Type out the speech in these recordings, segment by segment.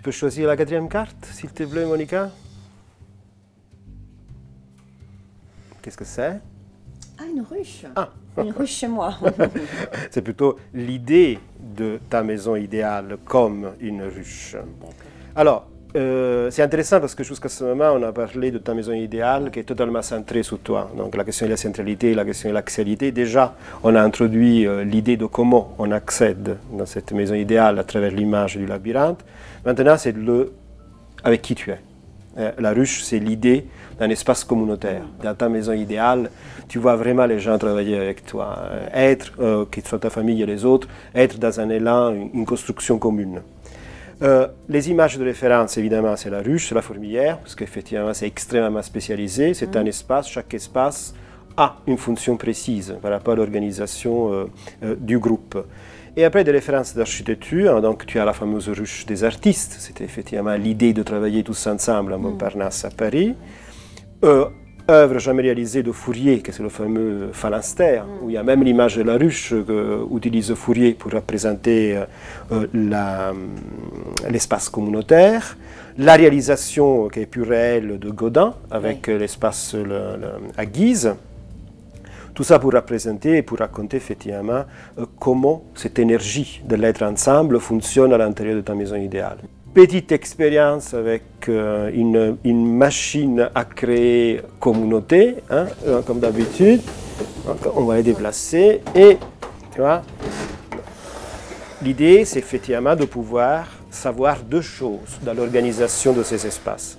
peux choisir la quatrième carte, s'il te plaît, Monica. Qu'est-ce que c'est? Ah, une ruche. Ah. Une ruche chez moi. C'est plutôt l'idée de ta maison idéale comme une ruche. Alors, c'est intéressant parce que jusqu'à ce moment, on a parlé de ta maison idéale qui est totalement centrée sur toi. Donc la question de la centralité, la question de l'axialité. Déjà, on a introduit l'idée de comment on accède dans cette maison idéale à travers l'image du labyrinthe. Maintenant, c'est avec qui tu es. La ruche, c'est l'idée d'un espace communautaire. Dans ta maison idéale, tu vois vraiment les gens travailler avec toi. Être, qu'ils soient ta famille et les autres, être dans un élan, une construction commune. Les images de référence, évidemment, c'est la ruche, c'est la fourmilière, parce qu'effectivement, c'est extrêmement spécialisé. C'est un espace, chaque espace a une fonction précise par rapport à l'organisation du groupe. Et après, des références d'architecture, donc tu as la fameuse ruche des artistes, c'était effectivement l'idée de travailler tous ensemble à Montparnasse à Paris. Œuvre jamais réalisée de Fourier, que c'est le fameux phalanstère, où il y a même l'image de la ruche qu'utilise Fourier pour représenter l'espace communautaire. La réalisation qui est plus réelle de Gaudin, avec l'espace à Guise. Tout ça pour représenter et pour raconter effectivement comment cette énergie de l'être ensemble fonctionne à l'intérieur de ta maison idéale. Petite expérience avec une machine à créer communauté, hein, comme d'habitude. On va les déplacer et tu vois, l'idée c'est effectivement de pouvoir savoir deux choses dans l'organisation de ces espaces.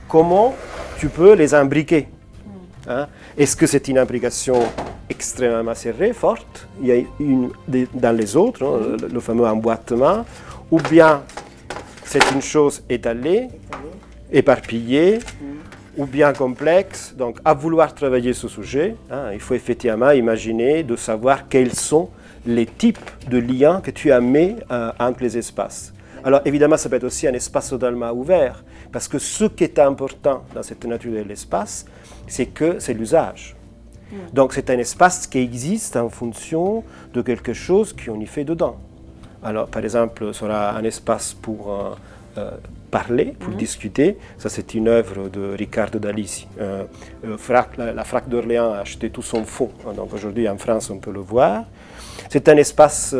Comment tu peux les imbriquer? Hein? Est-ce que c'est une imbrication extrêmement serrée, forte? Il y a une dans les autres, hein, le fameux emboîtement, ou bien c'est une chose étalée, éparpillée, ou bien complexe. Donc, à vouloir travailler ce sujet, hein, il faut effectivement imaginer de savoir quels sont les types de liens que tu as mis entre les espaces. Alors, évidemment, ça peut être aussi un espace totalement ouvert, parce que ce qui est important dans cette nature de l'espace, c'est que c'est l'usage. Donc, c'est un espace qui existe en fonction de quelque chose qu'on y fait dedans. Alors, par exemple, ce sera un espace pour parler, pour discuter. Ça, c'est une œuvre de Riccardo Dalisi. La Frac d'Orléans a acheté tout son fonds. Donc, aujourd'hui, en France, on peut le voir. C'est un espace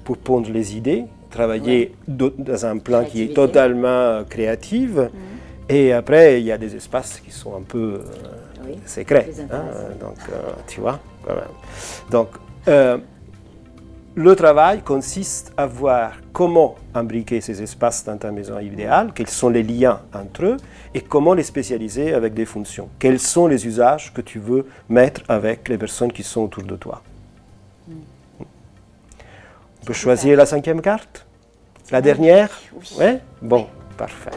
pour pondre les idées, travailler dans un plan qui est totalement créatif. Et après, il y a des espaces qui sont un peu secrets. Hein, donc, tu vois. Voilà. Donc, le travail consiste à voir comment imbriquer ces espaces dans ta maison idéale, quels sont les liens entre eux et comment les spécialiser avec des fonctions. Quels sont les usages que tu veux mettre avec les personnes qui sont autour de toi. On peut choisir la cinquième carte? La dernière? Oui. Ouais? Bon, parfait.